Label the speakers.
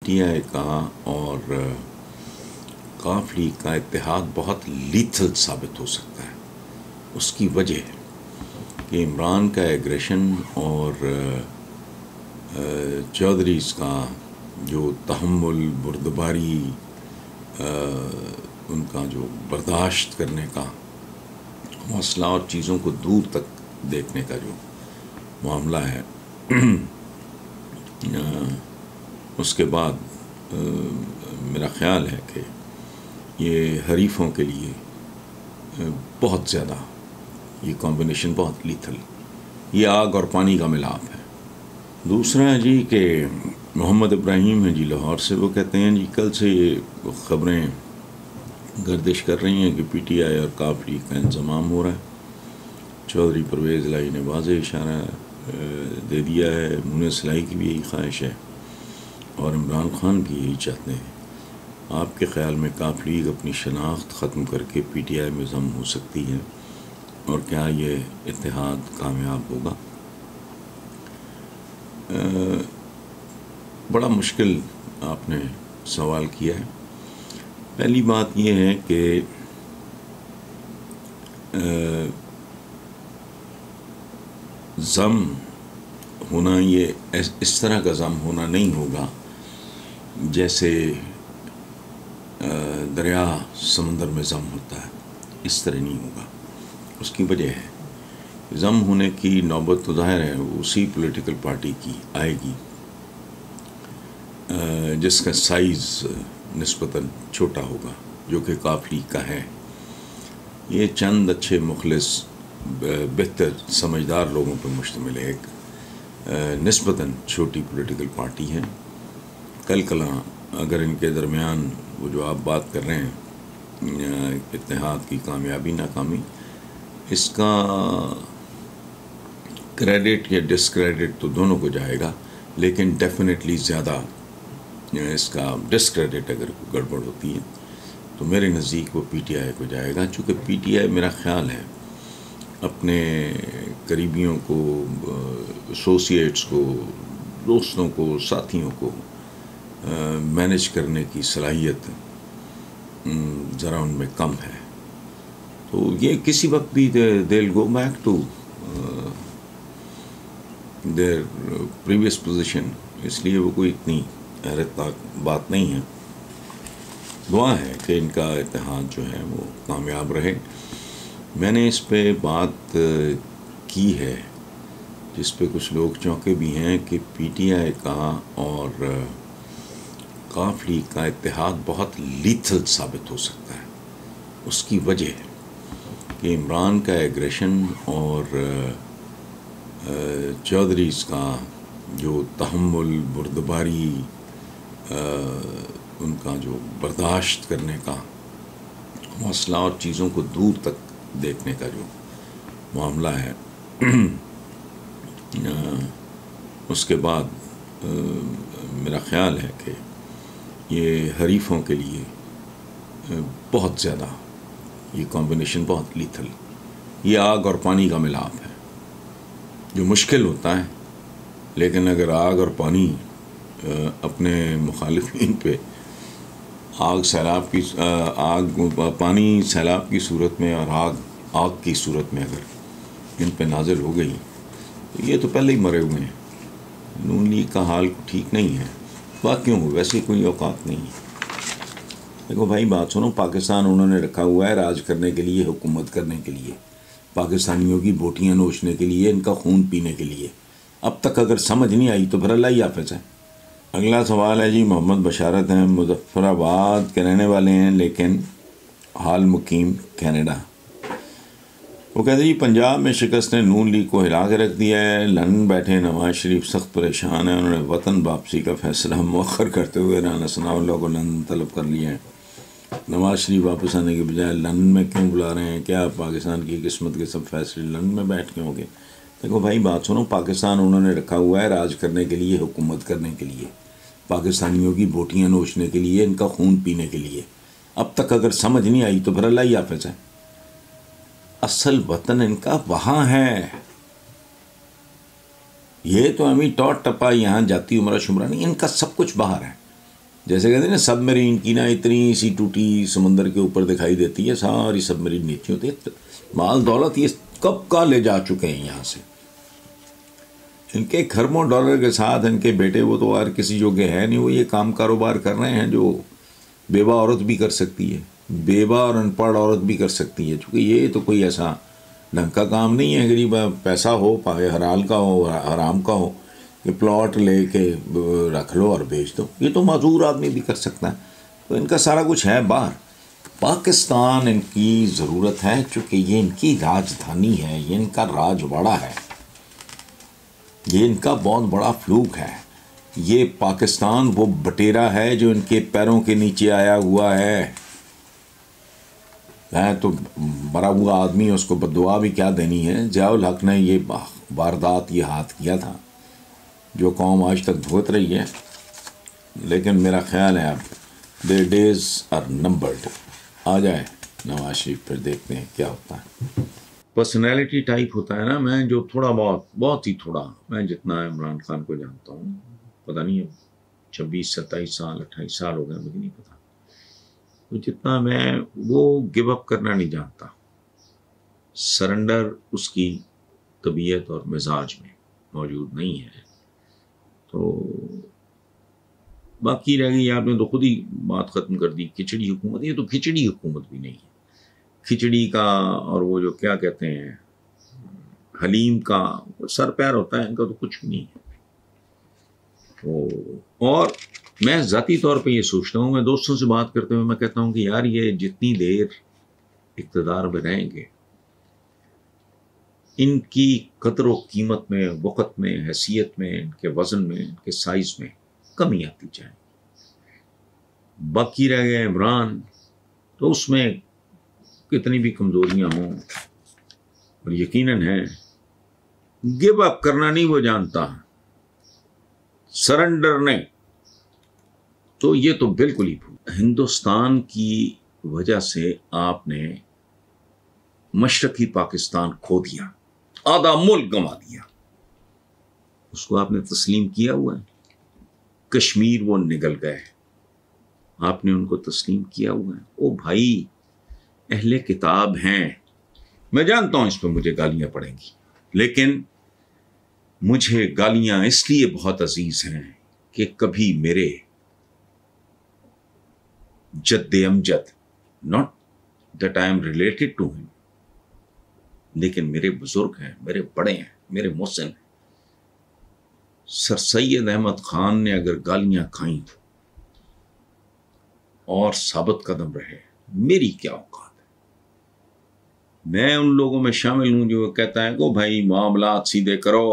Speaker 1: T I کا اور کاف لیگ کا اتحاد بہت لیتھل ثابت ہو سکتا ہے. اس کی وجہ ہے کہ عمران کا ایگریشن اور چودھریز کا جو تحمل، بردباری، ان کا جو برداشت کرنے کا حوصلہ اور چیزوں کو دور تک دیکھنے کا جو معاملہ ہے، اس کے بعد میرا خیال ہے کہ یہ حریفوں کے لیے بہت زیادہ، یہ کمبینیشن بہت لیتھل، یہ آگ اور پانی کا ملاپ ہے. دوسرا جی کہ محمد ابراہیم ہیں جی لاہور سے، وہ کہتے ہیں جی کل سے یہ خبریں گردش کر رہی ہیں کہ پی ٹی آئی اور کاف لیگ کا انضمام ہو رہا ہے. چودھری پرویز الہی نے واضح اشارہ دے دیا ہے، مونس الہی کی بھی یہی خواہش ہے اور عمران خان بھی یہی چاہتے ہیں. آپ کے خیال میں کاف لیگ اپنی شناخت ختم کر کے پی ٹی آئی میں ضم ہو سکتی ہے اور کیا یہ اتحاد کامیاب ہوگا؟ بڑا مشکل آپ نے سوال کیا ہے. پہلی بات یہ ہے کہ ضم ہونا، یہ اس طرح کا ضم ہونا نہیں ہوگا جیسے دریا سمندر میں ضم ہوتا ہے، اس طرح نہیں ہوگا. اس کی وجہ ہے ضم ہونے کی نوبت تو ظاہر ہے اسی پولیٹیکل پارٹی کی آئے گی جس کا سائز نسبتاً چھوٹا ہوگا، جو کہ کاف لیگ کا ہے. یہ چند اچھے مخلص بہتر سمجھدار لوگوں پر مشتمل ہے، ایک نسبتاً چھوٹی پولیٹیکل پارٹی ہے. کل کلاں اگر ان کے درمیان وہ جو آپ بات کر رہے ہیں اتحاد کی کامیابی ناکامی، اس کا کریڈٹ یا ڈسکریڈٹ تو دونوں کو جائے گا، لیکن ڈیفینیٹلی زیادہ اس کا ڈسکریڈٹ اگر گڑبڑ ہوتی ہے تو میرے نزدیک وہ پی ٹی آئی کو جائے گا. چونکہ پی ٹی آئی میرا خیال ہے اپنے قریبیوں کو، ایسوسیٹس کو، دوستوں کو، ساتھیوں کو مینج کرنے کی صلاحیت ذرا ان میں کم ہے. تو یہ کسی وقت بھی they'll go back to their previous position، اس لیے وہ کوئی اتنی حیرتناک بات نہیں ہے. دعا ہے کہ ان کا اتحاد جو ہے وہ کامیاب رہے. میں نے اس پہ بات کی ہے جس پہ کچھ لوگ چونکے بھی ہیں کہ پی ٹی آئی کا اور کاف لیگ کا اتحاد بہت لیتھل ثابت ہو سکتا ہے. اس کی وجہ ہے کہ عمران کا ایگریشن اور چودھریز کا جو تحمل، بردباری، ان کا جو برداشت کرنے کا حوصلہ اور چیزوں کو دور تک دیکھنے کا جو معاملہ ہے، اس کے بعد میرا خیال ہے کہ یہ حریفوں کے لیے بہت زیادہ، یہ کمبینیشن بہت لیتھل، یہ آگ اور پانی کا ملاپ ہے جو مشکل ہوتا ہے. لیکن اگر آگ اور پانی اپنے مخالفین پہ پانی سیلاب کی صورت میں اور آگ کی صورت میں اگر ان پہ نازل ہو گئی تو یہ تو پہلے ہی مرے ہوئے ہیں. نون لیگ کا حال ٹھیک نہیں ہے، باقیوں کو ویسے کوئی اوقات نہیں ہے. دیکھو بھائی بات سنو، پاکستان انہوں نے رکھا ہوا ہے راج کرنے کے لیے، حکومت کرنے کے لیے، پاکستانیوں کی بوٹیاں نوچنے کے لیے، ان کا خون پینے کے لیے. اب تک اگر سمجھ نہیں آئی تو پھر اللہ ہی حافظ ہے. اگلا سوال ہے جی محمد بشارت ہیں، مظفر آباد کے رہنے والے ہیں لیکن حال مقیم کینیڈا. وہ کہتے ہیں جی پنجاب میں شکست نے نون لیگ کو ہلا کے رکھ دیا ہے. لندن بیٹھے نواز شریف سخت پریشان ہیں، انہوں نے وطن واپسی کا فیصلہ مؤخر کرتے ہوئے رانا ثناء اللہ کو لندن طلب کر لیا ہے. نواز شریف واپس آنے کے بجائے لندن میں کیوں بلا رہے ہیں؟ کیا پاکستان کی قسمت کے سب فیصلے لندن میں بیٹھ کے ہوں گے؟ دیکھو بھائی بات سنو، پاکستان انہوں نے رکھا ہوا ہے راج کرنے کے لیے، حکومت کرنے کے لیے، پاکستانیوں کی بوٹیاں نوچنے کے لیے، ان کا خون پینے کے لیے. اب تک اگر سمجھ نہیں آئی تو پھر اللہ ہی حافظ ہے. اصل وطن ان کا وہاں ہے. یہ تو ہمیں ٹوٹ ٹپا یہاں جاتی عمرہ شمرہ نہیں، ان کا سب کچھ باہر ہے. جیسے کہتے ہیں نا سب میرین کی نا اتنی سی ٹوٹی سمندر کے اوپر دکھائی دیتی ہے، ساری سب میرین نیچے ہوتی ہے، مال دولت یہ کب کا لے جا چکے ہیں یہاں سے. ان کے کھربوں ڈالر کے ساتھ ان کے بیٹے وہ تو اور کسی جوگے ہے نہیں، وہ یہ کام کاروبار کر رہے ہیں جو بیوہ عورت بھی کر سکتی ہے، بیوہ اور ان پڑھ عورت بھی کر سکتی ہے. چونکہ یہ تو کوئی ایسا ڈھنگ کا کام نہیں ہے غریب پیسہ ہو پائے حلال کا ہو حرام کا ہو کہ پلاٹ لے کے رکھ لو اور بیچ دو. یہ تو معذور آدمی بھی کر سکتا ہے. تو ان کا سارا کچھ ہے باہر. پاکستان ان کی ضرورت ہے چونکہ یہ ان کی راجدھانی ہے، یہ ان کا راج باڑہ ہے، یہ ان کا بہت بڑا فلوک ہے. یہ پاکستان وہ بٹیرا ہے جو ان کے پیروں کے نیچے آیا ہوا ہے. تو مرا ہوا آدمی اس کو بددعا بھی کیا دینی ہے. ضیاء الحق نے یہ واردات یہ ہاتھ کیا تھا جو قوم آج تک بھگت رہی ہے. لیکن میرا خیال ہے اب their days are numbered. آ جائے نواز شریف، پھر دیکھتے ہیں کیا ہوتا ہے. پرسنالٹی ٹائپ ہوتا ہے نا. میں جو تھوڑا بہت ہی تھوڑا، میں جتنا عمران خان کو جانتا ہوں، پتہ نہیں 26 27 سال 28 سال ہو گئے مجھے نہیں پتا، تو جتنا میں وہ گو اپ کرنا نہیں جانتا. سرنڈر اس کی طبیعت اور مزاج میں موجود نہیں ہے. تو باقی رہ گئی، آپ نے تو خود ہی بات ختم کر دی. کھچڑی حکومت، یہ تو کھچڑی حکومت بھی نہیں ہے. کھچڑی کا اور وہ جو کیا کہتے ہیں حلیم کا سر پیر ہوتا ہے، ان کا تو کچھ بھی نہیں ہے. اور میں ذاتی طور پہ یہ سوچتا ہوں، میں دوستوں سے بات کرتے ہوئے میں کہتا ہوں کہ یار یہ جتنی دیر اقتدار میں رہیں گے ان کی قدر و قیمت میں، وقت میں، حیثیت میں، ان کے وزن میں، ان کے سائز میں کمی آتی جائے. باقی رہ گئے عمران، تو اس میں کتنی بھی کمزوریاں ہوں اور یقیناً ہے، گو اپ کرنا نہیں وہ جانتا، سرنڈر نہیں. تو یہ تو بالکل ہی ہندوستان کی وجہ سے آپ نے مشرقی پاکستان کھو دیا، آدھا ملک گنوا دیا. اس کو آپ نے تسلیم کیا ہوا ہے. کشمیر وہ نگل گئے، آپ نے ان کو تسلیم کیا ہوا ہے. او بھائی اہل کتاب ہیں، میں جانتا ہوں اس پہ مجھے گالیاں پڑیں گی، لیکن مجھے گالیاں اس لیے بہت عزیز ہیں کہ کبھی میرے جد امجد، not that I am related to him، لیکن میرے بزرگ ہیں، میرے بڑے ہیں، میرے محسن ہیں. سر سید احمد خان نے اگر گالیاں کھائیں اور ثابت قدم رہے، میری کیا اوقات ہے. میں ان لوگوں میں شامل ہوں جو کہتا ہے کہ بھائی معاملات سیدھے کرو،